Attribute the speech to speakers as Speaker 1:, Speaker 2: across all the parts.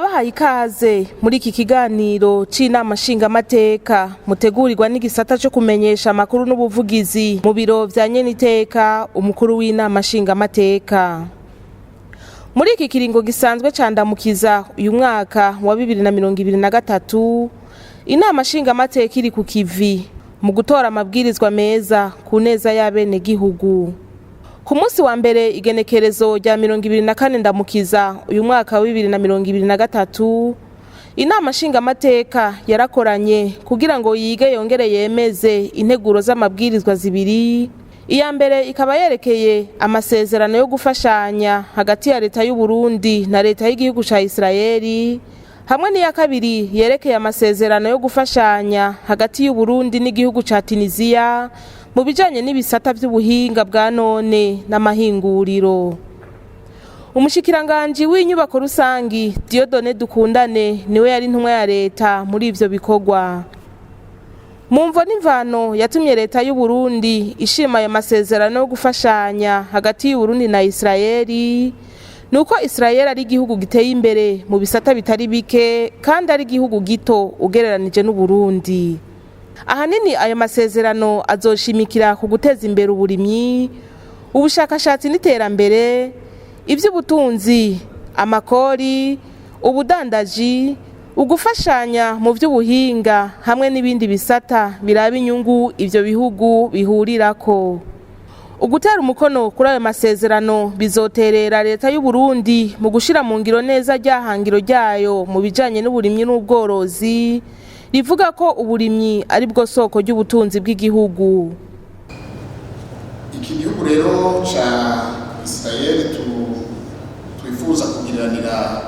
Speaker 1: ndabahaye ikaze muri iki kiganiro c'inama nshingamateka mutegurirwa n'igisata cyo kumenyesha amakuru n'ubuvugizi mu biro vya nyeniteka umukuru w'inama nshingamateka. Muri iki kiringo gisanzwe candamukiza uyu mwaka wa 2023 inama nshingamateka iri ku kivi mu gutora amabwirizwa meza ku neza y'abene gihugu. Ku munsi wa mbere igenekerezo rya 24 ndamukiza uyu mwaka wa 2023 inama nshingamateka yarakoranye kugira ngo yige yongere yemeze integuro z'amabwirizwa zibiri. Iya mbere ikaba yerekeye amasezerano yo gufashanya hagati ya leta y'u Burundi na leta y'igihugu ca Israeli, hamwe n'iya kabiri yerekeye amasezerano yo gufashanya hagati y'u Burundi n'igihugu ca Tunisia mu bijanye n'ibisata by'ubuhinga bwa none n'amahinguriro. Umushikiranganje w'inyubako rusangi Dieudonné Dukundane niwe yari intumwa ya leta muri ivyo bikorwa. Mumvo n'imvano yatumye leta y'u Burundi ishima ayo masezerano yo gufashanya hagati y'u Burundi na Israeli, nuko Israeli ari igihugu giteye imbere mu bisata bitari bike kandi ari igihugu gito ugereranije n'u Burundi. Ahanini ayo masezerano azoshimikira ku guteza imbere uburimyi, ubushakashatsi n'iterambere, ivy'ubutunzi, amakori, ubudandaji, ugufashanya mu vy'ubuhinga hamwe n'ibindi bisata biraba inyungu ivyo bihugu bihurirako. Ugutera umukono kuri ayo masezerano bizoterera leta y'u Burundi mu gushira mu ngiro neza ryahangiro ryayo mu bijanye n'uburimyi n'ubworozi, rivuga ko uburimyi ari bwo soko ry'ubutunzi bw'igihugu.
Speaker 2: Iki gihugu rero ca Israeli twifuza kugiranira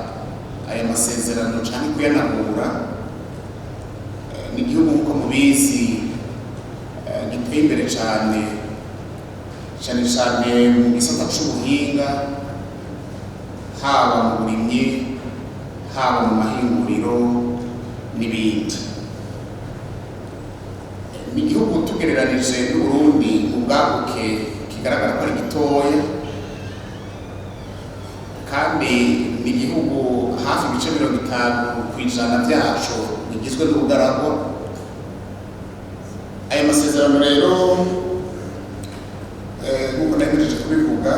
Speaker 2: aya masezerano cyane kuyanagura, ni igihugu uko mubizi giteye imbere cyane mu gisata c'ubuhinga, haba mu burimyi, haba mu mahinguriro n'ibindi. Ni igihugu tugereranije n'Uburundi mu bwaguke kigaragara ko ari gitoya, kandi ni igihugu hafi ibice 50% byaco bigizwe n'ubugaragwa. Aya masezerano rero nk'uko nahejeje kubivuga,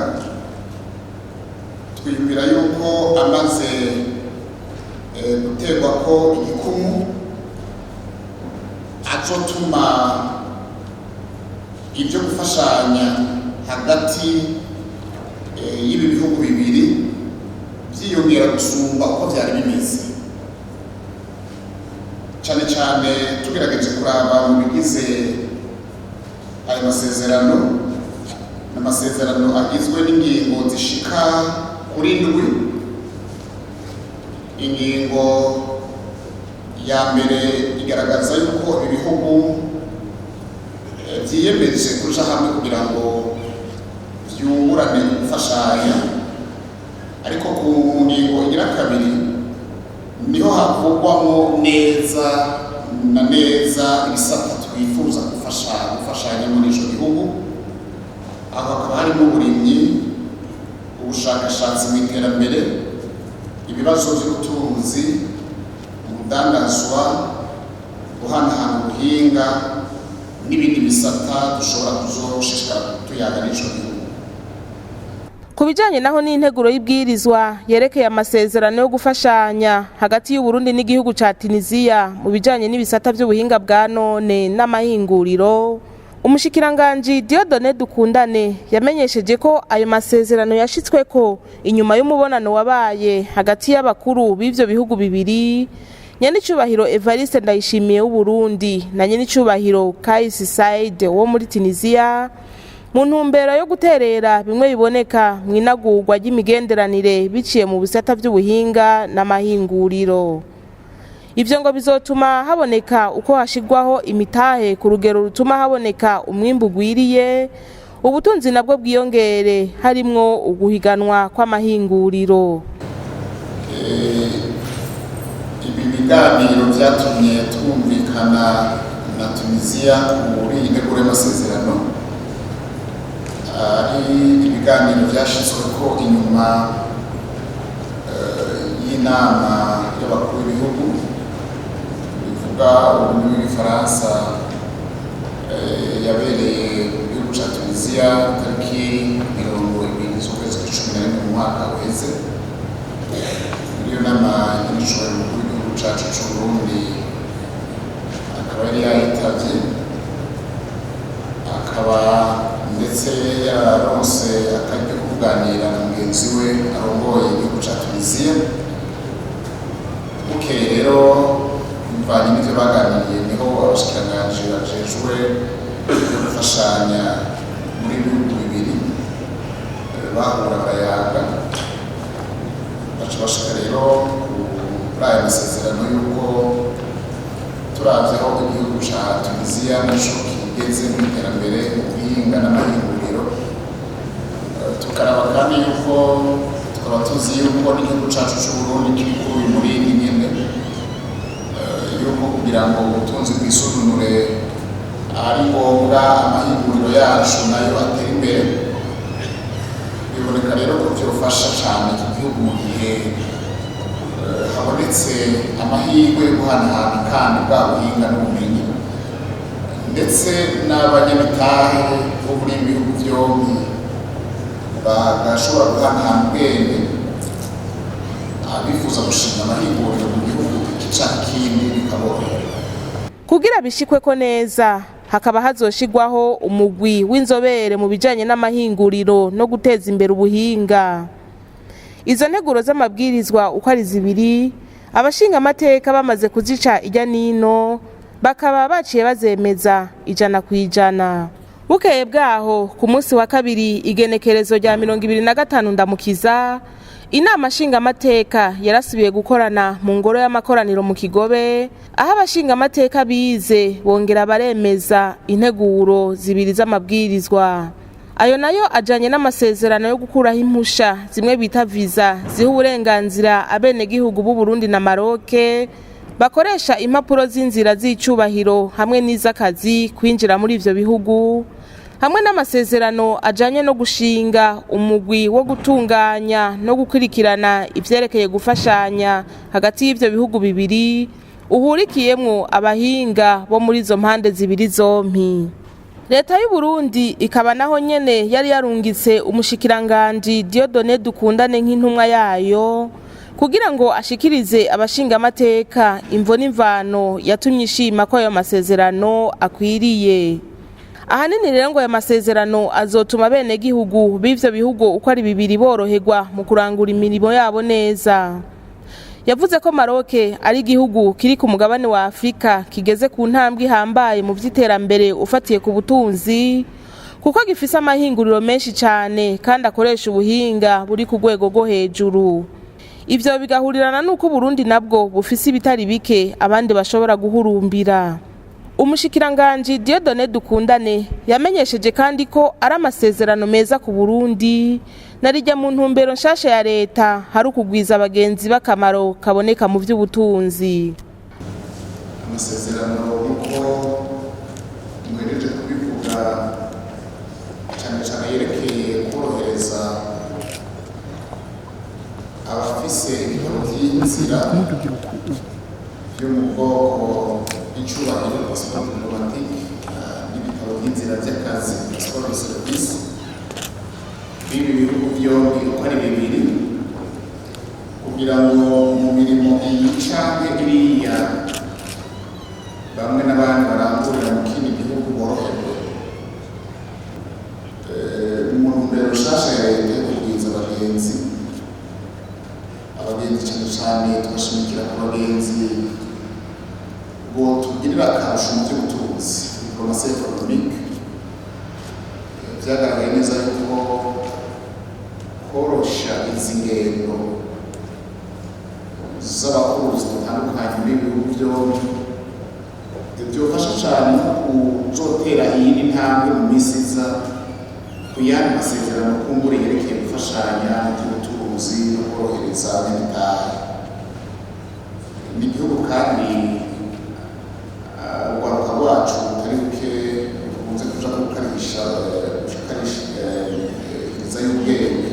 Speaker 2: twiyumvira yuko amaze guterwa ko igikumu azotuma ibyo gufashanya hagati y'ibi bihugu bibiri byiyongera gusumba uko byari bimeze, cyane cyane tugerageje kuraba mu bigize ayo masezerano. Amasezerano agizwe n'ingingo zishika kuri 7. Ingingo ya mbere igaragaza yuko ibihugu vyiyemeje kuja hamwe kugira ngo vyungurane gufashanya, ariko ku ngingo igira kabiri niho havugwamo neza na neza ibisata twifuza gufashanya muri ico gihugu. Aho hakaba harimo uburimyi, ubushakashatsi mu iterambere, ibibazo by'ubutunzi, ubudandazwa, guhanahana ubuhinga n'ibindi bisata dushobora kuzoshishikara tuyaga n'ico gihugu.
Speaker 1: Ku bijanye naho n'integuro y'ibwirizwa yerekeye amasezerano yo gufashanya hagati y'u Burundi n'igihugu ca Tunisia mu bijanye n'ibisata by'ubuhinga bwa none n'amahinguriro, umushikiranganje Dieudonné Dukundane yamenyesheje ko ayo masezerano yashitsweko inyuma y'umubonano wabaye hagati y'abakuru b'ivyo bihugu bibiri, Nyenicubahiro Evariste Ndayishimiye w'u Burundi na Nyenicubahiro Kais Saied wo muri Tunisia, mu ntumbero yo guterera bimwe biboneka mu inagurwa ry'imigenderanire biciye mu bisata by'ubuhinga n'amahinguriro. Ivyo ngo bizotuma haboneka uko hashigwaho imitahe ku rugero rutuma haboneka umwimbu gwiriye, ubutunzi nabwo bwiyongere harimwo uguhiganwa kw'amahinguriro.
Speaker 2: Ibi biganiro vyatumye twumvikana na Tunisia muri integuro y'amasezerano, ari ibiganiro vyashizweko inyuma y'inama y'abakuru b'ibihugu bivuga ururimi rw'igifaransa yabereye mu gihugu cya Tunisia tariki 20 z'ukwezi kwa 11 mu mwaka uheze. Iyo nama y'inshuro y'umukuru w'igihugu cyacu cy'u Burundi akaba yari yayitavye, akaba ndetse yaronse akaryo ko kuganira na mugenzi we arongoye igihugu cya Tunisia. Bukeye rero bivanye n'ivyo baganiriye niho abashikiranganji bajejwe gufashanya muri bihugu bibiri bahura barayaga, baca bashika rero kuri aya masezerano y'uko turavye aho igihugu ca Tunisia naco kigeze mu iterambere mu buhinga n'amahinguriro, tukaraba kandi yuko tukaba tuzi yuko n'igihugu cacu c'u Burundi kiri kuri uyu murindi nyene yuko kugira ngo ubutunzi bwisununure ari ngombwa amahinguriro yacu nayo atera imbere. Biboneka rero ko vyofasha cane iki gihugu mu gihe habonetse amahirwe yo guhanahana kandi bwa buhinga n'ubumenyi, ndetse n'abanyamitahe bo muri ibi bihugu vyombi bagashobora guhanahana ubwenge, abifuza gushinga amahinguriro mu gihugu canke ikindi bikaborohera.
Speaker 1: Kugira bishikweko neza hakaba hazoshigwaho umugwi w'inzobere mu bijanye n'amahinguriro no guteza imbere ubuhinga. Izo nteguro z'amabwirizwa uko ari zibiri, abashinga amateka bamaze kuzica ijya nino bakaba baciye bazemeza 100%. Bukeye bwaho ku munsi wa kabiri igenekerezo rya 25 Ndamukiza, inama nshinga amateka yarasubiye gukorana mu ngoro y'amakoraniro mu Kigobe, aho abashinga amateka bize bongera baremeza integuro zibiri z'amabwirizwa. Ayo nayo ajanye n'amasezerano yo gukuraho impusha zimwe bita visa ziha uburenganzira abenegihugu b'u Burundi na Maroc bakoresha impapuro z'inzira z'icubahiro hamwe n'iz'akazi kwinjira muri ivyo bihugu, hamwe n'amasezerano ajanye no gushinga umugwi wo gutunganya no gukurikirana ivyerekeye gufashanya hagati y'ivyo bihugu bibiri uhurikiyemwo abahinga bo muri izo mpande zibiri zompi. Leta y'u Burundi ikaba naho nyene yari yarungitse umushikiranganji Dieudonné Dukundane nk'intumwa yayo kugira ngo ashikirize abashinga amateka imvo n'imvano yatumye ishima ko ayo masezerano akwiriye. Ahanini rero ngo aya masezerano azotuma bene gihugu b'ivyo bihugu uko ari bibiri boroherwa mu kurangura imirimo yabo neza. Yavuze ko Maroc ari igihugu kiri ku mugabane wa Afrika kigeze ku ntambwe ihambaye mu vy'iterambere ufatiye ku butunzi, kuko gifise amahinguriro menshi cane kandi akoresha ubuhinga buri ku rwego rwo hejuru. Ivyo bigahurirana n'uko Burundi nabwo bufise ibitari bike abandi bashobora guhurumbira. Umushikiranganji Dieudonné Dukundane yamenyesheje kandi ko ari amasezerano meza ku Burundi, narijya mu ntumbero nshasha ya leta hari ukugwiza abagenzi b'akamaro kaboneka mu vy'ubutunzi.
Speaker 2: Amasezerano uko mwereje kubivuga cyane yerekeye korohereza abafise ibitabo vy'inzira vyo mu bwoko bw'icubahiro passport diplomatique n'ibitabo vy'inzira vy'akazi passport de service b'ibi bihugu vyombi uko ari bibiri, kugira ngo mu mirimo iyi canke iriya bamwe n'abandi barangurira mu kindi gihugu boroherwe. Mu ntumbero nshasha ya leta yo kugwiza abagenzi cyane tugashimikira ku bagenzi bo tugirira akarusho mu by'ubutunzi diplomasi economique. Vyagaragaye neza yuko korosha izi ngendo z'abakuruzi batandukanye b'ibihugu byombi byofasha cyane no kuzotera iyindi ntambwe mu minsi iza ku yandi masezerano kumbura yerekeye gufashanya by'ubutunzi no korohereza n'imitahe. Ni igihugu kandi urwaruka rwacu rutari buke rukunze kuja gukarisha y'ubwenge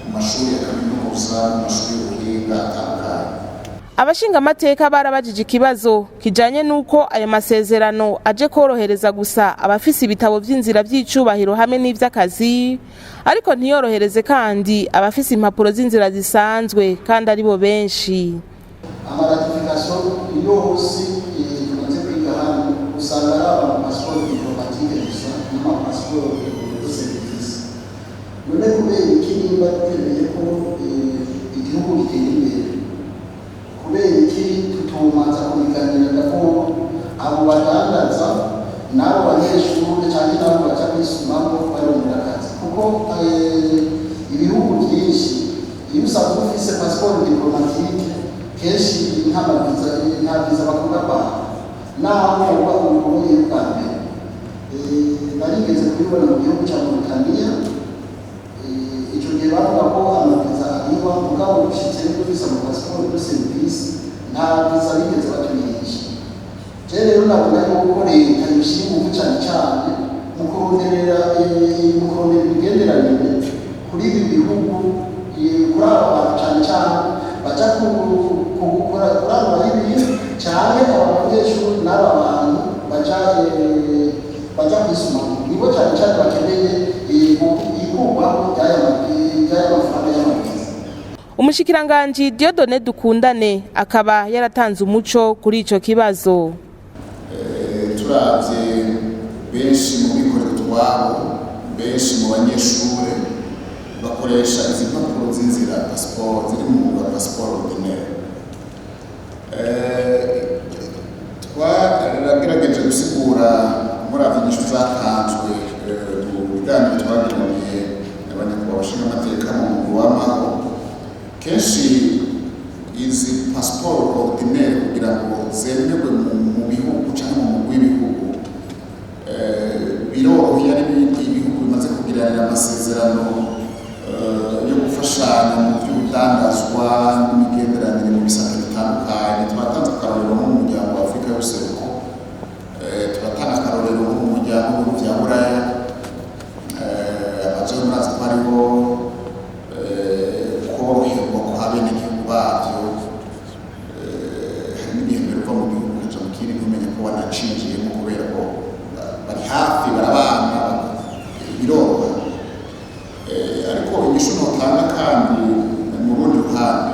Speaker 2: mu mashuri ya kaminuza, mu mashuri y'ubuhinga atandukanye.
Speaker 1: abashinga amateka barabajije ikibazo kijanye nuko ayo masezerano aje korohereza gusa abafise ibitabo vy'inzira vy'icubahiro hamwe n'ivy'akazi ariko ntiyorohereze kandi abafise impapuro z'inzira zisanzwe kandi aribo benshi.
Speaker 3: Amaratification yose tumaze kwiga hano usanga ari amapasiporo diplomatike gusa n'amapasiporo de service. None kubera iki nimba twemeye ko igihugu gitera imbere, kubera iki tutumanza kubiganira ko abo badandaza n'abo banyeshuri cyangwa n'abo baca kwisumamo barondera akazi, kuko ibihugu byinshi iyo usanga ufise pasiporo diplomatike kenshi nta viza bakunda kwaha naho uba ubuye bwa mbere. Narigeze kubibona mu gihugu cya Mauritania, icyo gihe bavuga ko amaviza ariho mugabo ushitse n'ufise amapasiporo de service nta viza bigeze batumenyesha. Rero nabona yuko leta yoshyira ingufu cyane cyane mu kuronderera imigenderanire kuri ibi bihugu, kuri aba bantu cyane cyane baja kugukora kuri aba y'ibintu cyane abanyeshuri n'aba bantu baja kwisumamo nibo cyane cyane bakeneye igurwaho ry'aya mafaranga y'amaviza.
Speaker 1: Umushikiranganji Dieudonné Dukundane akaba yaratanze umuco kuri ico kibazo.
Speaker 2: Turavye benshi mu bikorera twabo, benshi mu banyeshuri bakoresha izi mpapuro z'inzira passport ziri mu mwuga passport ordinaire. Twagerageje gusigura muri abigisha zatanzwe mu biganiro twagiraniye n'abanyakubahwa bashinga amateka mu mwuga w'amaho. Kenshi izi passport ordinaire kugira ngo zemerwe mu bihugu cyangwa mu mugwi w'ibihugu biroroheye ari ibihugu bimaze kugiranira amasezerano yo gufashanya mu by'ubudandazwa n'imigenderanire mu bisata bitandukanye. Twatanze akarorero mu muryango wa Afurika y'Ubuseruko, turatanga akarorero mu muryango w'ibihugu bya Buraya, abaje murazi ko hariho koroherwa kwa abenegihugu babyo, hari n'ibintu biva mu gihugu ukaja mu kindi ntumenye ko wanacinjiyemo kubera ko bari hafi barabana biroroha. Ariko inyishu notanga kandi mu rundi ruhande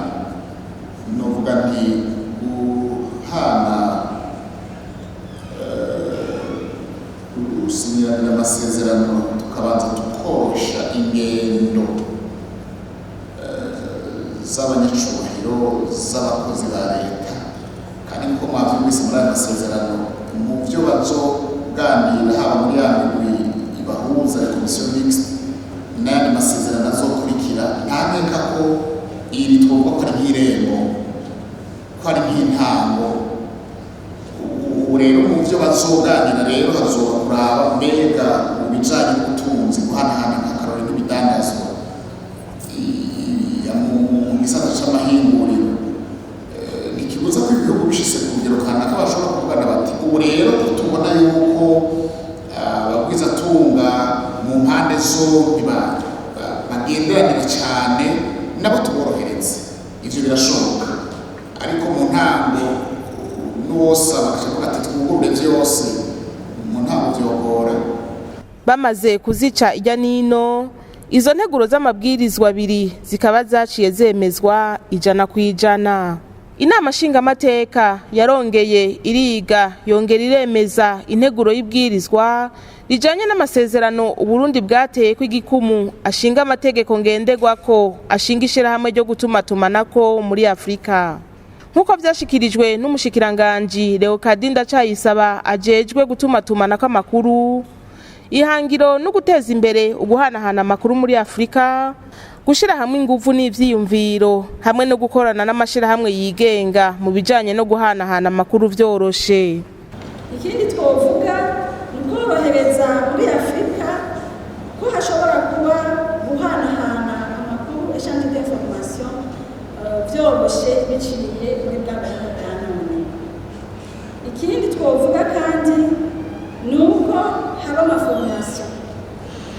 Speaker 2: novuga nti guhana gusinyirana amasezerano tukabanza tukorosha ingendo z'abanyacubahiro z'abakozi ba leta, kandi niko mwavyumvise muri aya masezerano mu byo bazoganira haba muri ya migwi ibahuza ya komisiyo mixte n'ayandi masezerano azokurikira. Ntameka ko iri twovuga ko ari nk'irembo, ko ari nk'intango. Ubu rero mu byo bazoganira rero hazoba kuraba mbega mu bijanye n'ubutunzi guhanahana nk'akarorero n'ibidandazwa mu gisata c'amahinguriro. Ntikibuza ko ibihugu bishise ku rugero kanaka bashobora kuvugana bati ubu rero tubona yuko abagwizatunga mu mpande zombi bagenderanira cyane nabo tuborohereze. Ivyo birashoboka, ariko mu ntango n'uwosaba akavuga ati twugurure vyose, mu ntango vyogora.
Speaker 1: Bamaze kuzica ijya nino, izo nteguro z'amabwirizwa abiri zikaba zaciye zemezwa 100%. Inama nshingamateka yarongeye iriga yongera iremeza integuro y'ibwirizwa rijanye n'amasezerano Uburundi bwateye kw'igikumu ashinga amategeko ngenderwako ashinga ishirahamwe ryo gutumatumanako muri Afrika. Nkuko vyashikirijwe n'umushikiranganji Leokadi Ndacayisaba ajejwe gutumatumanako amakuru, ihangiro no guteza imbere uguhanahana amakuru muri Afrika, gushira hamwe ingufu n'ivyiyumviro hamwe no gukorana n'amashirahamwe yigenga mu bijanye no guhanahana amakuru vyoroshe.
Speaker 4: Ikindi twovuga ukorohereza muri Afrika ko hashobora kuba guhanahana amakuru échange d'information vyoroshe biciye muri bw'abantu bwa none. Ikindi twovuga kandi nuko haba amaformation,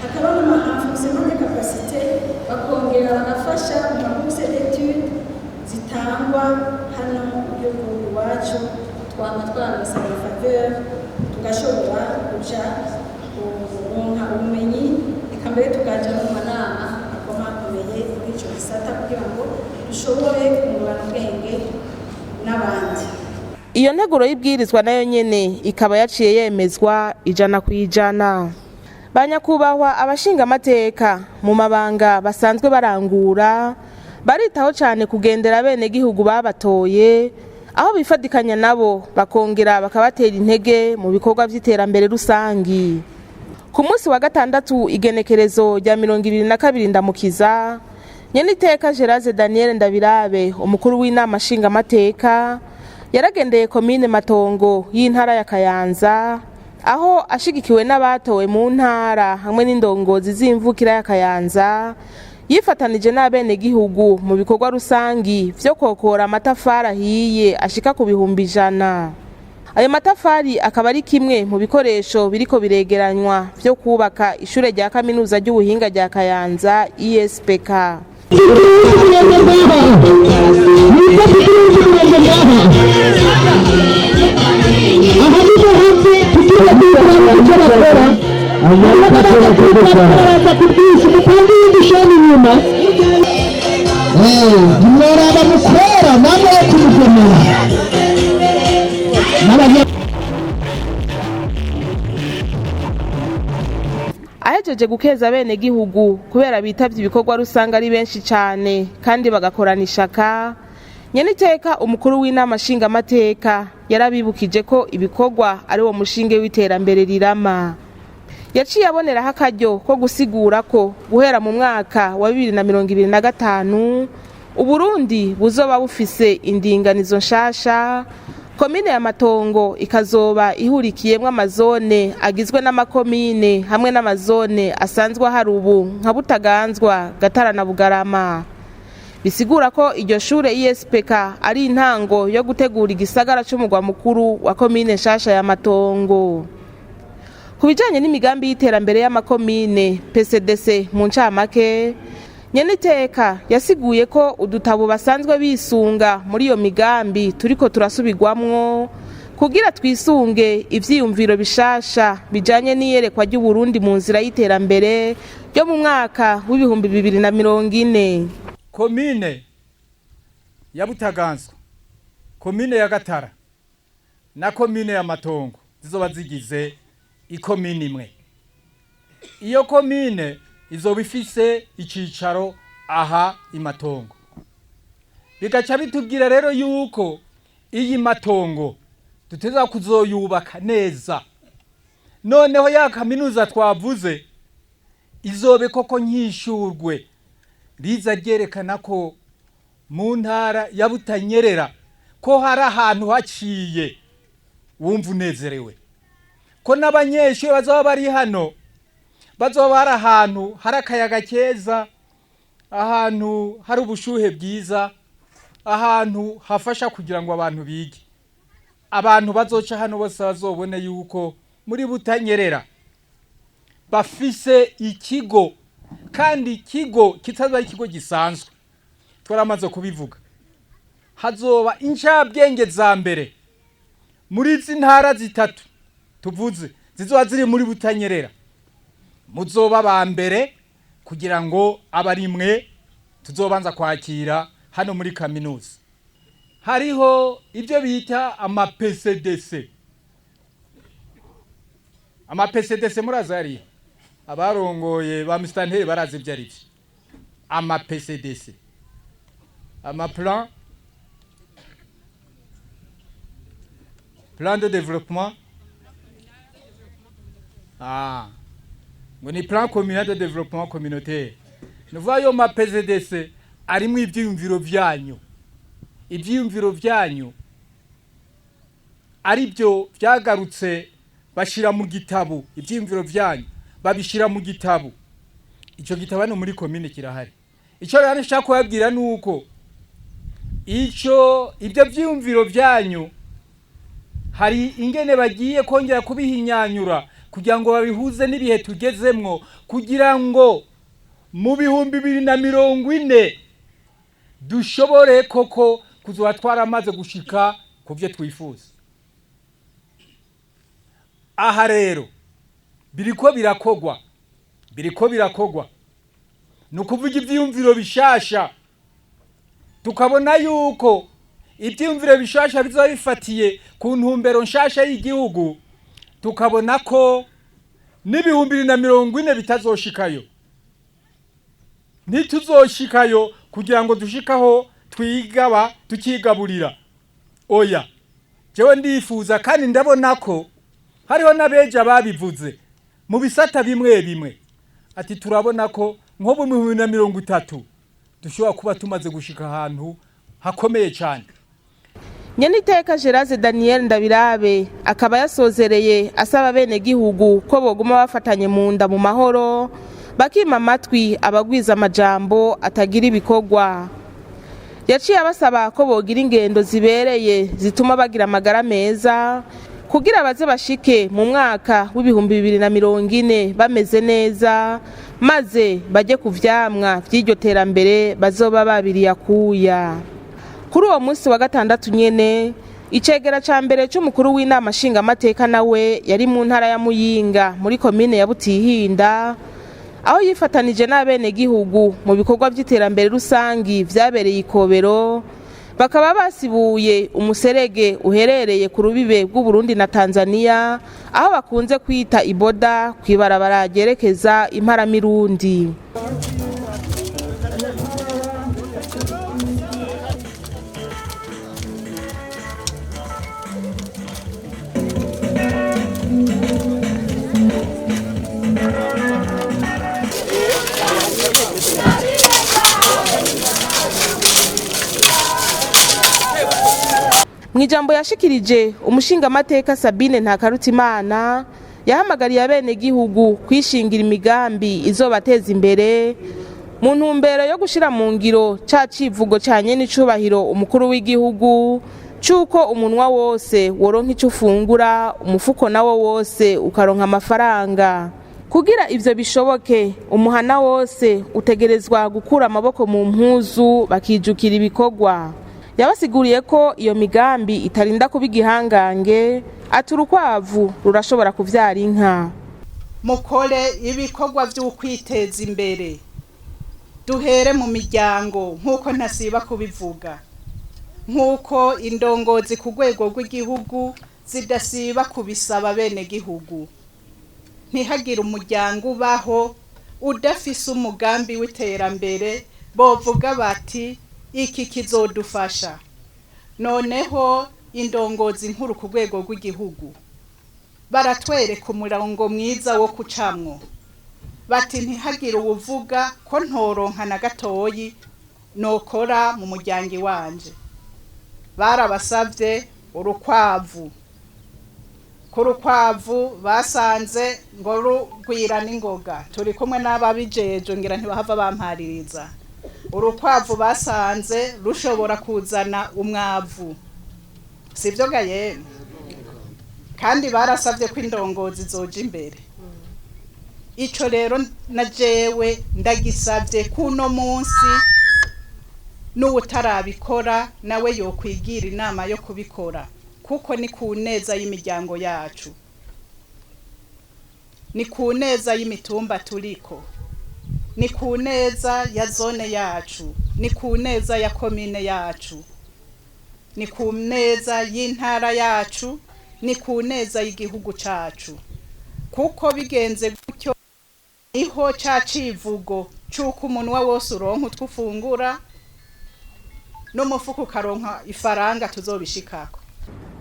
Speaker 4: hakaba n'amarenforcement de capacité, bakongera bagafasha mu mabourse d'études zitangwa hano faveur tugashobora kuja kuronka ubumenyi eka mbere tukaja mu manama akomakomeye muri ico gisata kugira ngo dushobore kungurana ubwenge n'abandi.
Speaker 1: Iyo nteguro y'ibwirizwa nayo nyene ikaba yaciye yemezwa 100%. Banyakubahwa abashinga amateka mu mabanga basanzwe barangura baritaho cyane kugendera bene gihugu babatoye, aho bifadikanya nabo bakongera bakabatera intege mu bikorwa by'iterambere rusangi. Ku munsi wa gatandatu igenekerezo rya 22 Ndamukiza, Nyeniteka Geraze Daniel Ndabirabe umukuru w'inama nshinga amateka yaragendeye komine Matongo y'intara ya Kayanza, aho ashigikiwe n'abatowe mu ntara hamwe n'indongozi z'imvukira ya Kayanza, yifatanije n'abene gihugu mu bikorwa rusangi vyo kokora amatafari ahiye ashika ku 100. Ayo matafari akaba ari kimwe mu bikoresho biriko biregeranywa vyo kubaka ishure rya kaminuza ry'ubuhinga rya Kayanza ISPK. Ahejeje gukeza bene gihugu kubera bitavye ibikorwa rusanga ari benshi cyane kandi bagakorana ishaka, Nyeniteka umukuru w'inama nshinga amateka yarabibukije ko ibikorwa ari wo mushinge w'iterambere rirama. Yaciye aboneraho akaryo ko gusigura ko guhera mu mwaka wa 2025 Uburundi buzoba bufise indinganizo nshasha, komine ya Matongo ikazoba ihurikiyemwo amazone agizwe n'amakomine hamwe n'amazone asanzwe hari ubu nka Butaganzwa, Gatara na Bugarama. Bisigura ko iryo shure ISPK ari intango yo gutegura igisagara c'umugwa mukuru wa komine nshasha ya Matongo. Kubijanye n'imigambi y'iterambere y'amakomine PCDC mu ncamake, Nyeniteka yasiguye ko udutabo basanzwe bisunga muri iyo migambi turiko turasubirwamwo kugira twisunge ivyiyumviro bishasha bijanye n'iyerekwa ry'Uburundi mu nzira y'iterambere ryo mu mwaka w'ibihumbi 2040.
Speaker 5: Komine ya Butaganzwa, komine ya Gatara na komine ya Matongo zizoba zigize ikomine imwe. Iyo komine izoba ifise icicaro aha imatongo. Bigaca bitubwira rero yuko iyi Matongo tuteza kuzoyubaka neza. Noneho ya kaminuza twavuze izobe koko nkishurwe riza ryerekana ko mu ntara ya Butanyerera ko hari ahantu haciye wumva unezerewe, ko n'abanyeshuri bazoba bari hano bazoba hari ahantu hari akayaga keza, ahantu hari ubushuhe bwiza, ahantu hafasha kugira ngo abantu bige. Abantu bazoca hano bose bazobone yuko muri Butanyerera bafise ikigo, kandi ikigo kitazoba ikigo gisanzwe. Twaramaze kubivuga, hazoba incabwenge za mbere muri izi ntara zitatu tuvuze zizoba ziri muri Butanyerera. Muzoba ba mbere kugira ngo abarimwe tuzobanza kwakira hano muri kaminuza. Hariho ibyo bita ama PCDC. Ama PCDC murazari abarongoye ba Mustanteri barazi ibyo ari. Ama PCDC, ama plan de développement, ngo ni plan communal de développement communautaire. Nuvayo ma PCDC arimwe ivyiyumviro vyanyu. Ivyiyumviro vyanyu ari byo byagarutse bashira mu gitabo. Ivyiyumviro vyanyu babishira mu gitabo. Ico gitabo hano muri komine kirahari. Ico rero nshaka kubabwira nuko ibyo vyiyumviro vyanyu hari ingene bagiye kongera kubihinyanyura kugira ngo babihuze n'ibihe tugezemwo, kugira ngo mu bihumbi 2040 dushobore koko kuzoba twaramaze gushika ku byo twifuza. aha rero biriko birakogwa ni ukuvuga ivyiyumviro bishasha, tukabona yuko ivyiyumviro bishasha bizoba bifatiye ku ntumbero nshasha y'igihugu, tukabona ko n'ibihumbi 2040 bitazoshikayo, ntituzoshikayo kugira ngo dushikaho tukigaburira. Oya, jewe ndifuza kandi ndabona ko hariho n'abeja babivuze mu bisata bimwe ati turabona ko nko mu 2030 dushobora kuba tumaze gushika ahantu hakomeye cyane.
Speaker 1: Nyeniteka Geraze Daniel Ndabirabe akaba yasozereye asaba bene gihugu ko boguma bafatanye mu nda mu mahoro, bakima amatwi abagwiza amajambo atagira ibikorwa. Yaciye abasaba ko bogira ingendo zibereye zituma bagira amagara meza kugira baze bashike mu mwaka w'ibihumbi 2040 bameze neza, maze baje ku vyamwa vy'iryo terambere bazoba babiriye akuya. Kuri uwo munsi wa gatandatu nyene, icegera ca mbere c'umukuru w'inama nshingamateka nawe yari mu ntara ya Muyinga muri komine ya Butihinda, aho yifatanije n'abene gihugu mu bikorwa vy'iterambere rusangi vyabereye Ikobero, bakaba basibuye umuserege uherereye ku rubibe bw'u Burundi na Tanzania, aho bakunze kwita iboda kwibarabara ryerekeza Imparamirundi. Mwijambo yashikirije umushingamateka Sabine Ntakarutimana yahamagariye abene gihugu kwishingira imigambi izobateza imbere mu ntumbero yo gushira mu ngiro ca civugo canye n'icubahiro umukuru w'igihugu cuko umunwa wose woronka ico ufungura, umufuko nawo wose ukaronka amafaranga. Kugira ivyo bishoboke, umuhana wose utegerezwa gukura amaboko mu mpuzu bakijukira ibikorwa. Yabasiguriye ko iyo migambi itarinda kuba igihangange, ati urukwavu rurashobora kuvyara inka.
Speaker 6: Mukore ibikorwa vy'ukwiteza imbere, duhere mu miryango nk'uko ntasiba kubivuga, nk'uko indongozi ku rwego rw'igihugu zidasiba kubisaba bene gihugu. Ntihagire umuryango ubaho udafise umugambi w'iterambere bovuga bati iki kizodufasha. Noneho indongozi nkuru ku rwego rw'igihugu baratwereka umurongo mwiza wo kucamwo, bati ntihagire uwuvuga ko ntoronka na gatoyi nokora mu muryango wanje. Barabasavye urukwavu, ku rukwavu basanze ngo rugwira n'ingoga, turi kumwe n'ababijeje ngira ntibahava bampaririza. Urukwavu basanze rushobora kuzana umwavu, sivyo ga yemwe? Kandi barasavye ko indongozi zoja imbere. Ico rero na jewe ndagisavye kuno munsi n'ubutarabikora nawe yokwigira inama yo kubikora, kuko ni ku neza y'imiryango yacu, ni ku neza y'imitumba turiko, ni ku neza ya zone yacu, ni ku neza ya komine yacu, ni ku neza y'intara yacu, ni ku neza y'igihugu cacu. Kuko bigenze gutyo niho ca civugo c'uko umunwa wose uronka utwufungura n'umufuko ukaronka ifaranga tuzobishikako.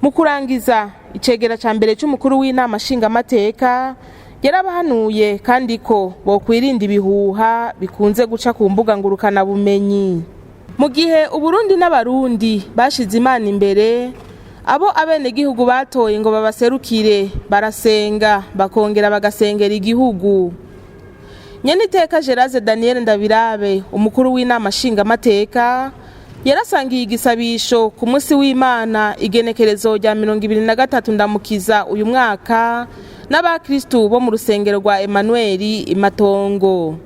Speaker 1: Mu kurangiza, icegera ca mbere c'umukuru w'inama nshingamateka yarabahanuye kandi ko bokwirinda ibihuha bikunze guca ku mbuga ngurukana bumenyi. Mu gihe Uburundi n'Abarundi bashize Imana imbere, abo abene gihugu batoye ngo babaserukire barasenga bakongera bagasengera igihugu. Nyeniteka Geraze Daniel Ndabirabe umukuru w'inama nshingamateka yarasangiye igisabisho ku munsi w'Imana igenekerezo rya 2023 ndamukiza uyu mwaka n'abakristu bo mu rusengero rwa Emmanuel Imatongo.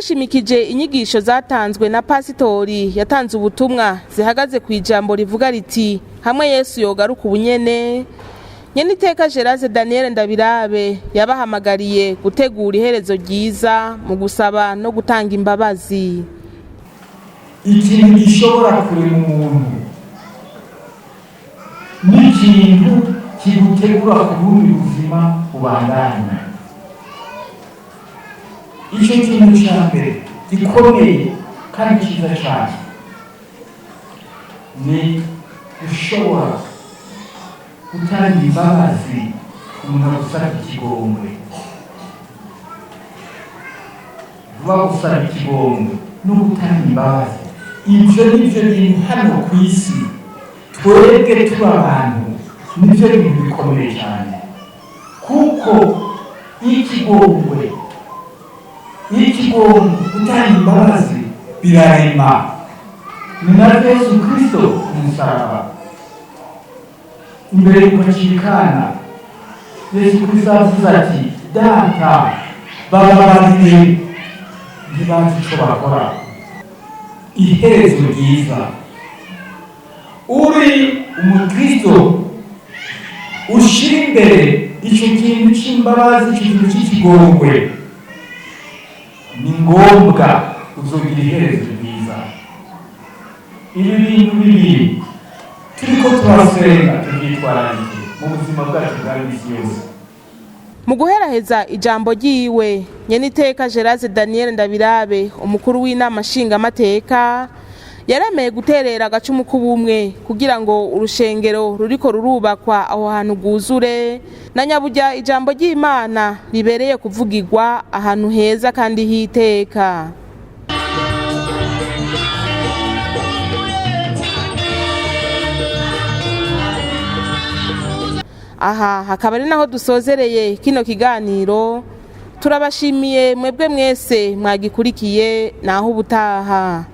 Speaker 1: yishimikije inyigisho zatanzwe na pasitori yatanze ubutumwa zihagaze ku ijambo rivuga riti hamwe Yesu yogaruka ubunyene. Nyeniteka Gerase Daniel Ndabirabe yabahamagariye gutegura iherezo ryiza mu gusaba no gutanga imbabazi.
Speaker 7: Ikintu gishobora kurema umuntu n'ikintu kigutegura ku bundi buzima bubandanya. Icyo kintu cya mbere gikomeye kandi cyiza cyane ni ushobora gutanga imbabazi umuntu agusaba ikigongwe. Vuba gusaba ikigongwe no gutanga imbabazi, ibyo ni byo bintu hano ku isi twebwe tuba abantu nibyo bintu bikomeye cyane, kuko ikigongwe gutanga imbabazi birarema. Ni na Yesu Kristo umusaraba imbere y'ukukikana, Yesu Kristo avuze ati data bababarire ntibazi icyo bakora. Iherezo ryiza, uri umukristo ushyira imbere icyo kintu cy'imbabazi, icyo kintu cy'ikigongwe, ni ngombwa uzogira iherezo ryiza. Ibi bintu bibiri turiko turasenga tubyitwararike mu buzima bwacu bwa misi yose.
Speaker 1: Mu guheraheza ijambo ryiwe, Nyeniteka Gerase Daniel Ndabirabe umukuru w'inama nshingamateka yaremeye guterera agacumu k'ubumwe kugira ngo urushengero ruriko rurubakwa aho hantu rwuzure, na nyaburya ijambo ry'Imana ribereye kuvugirwa ahantu heza kandi hiteka. Aha hakaba ari naho dusozereye kino kiganiro. Turabashimiye mwebwe mwese mwagikurikiye, naho ubutaha.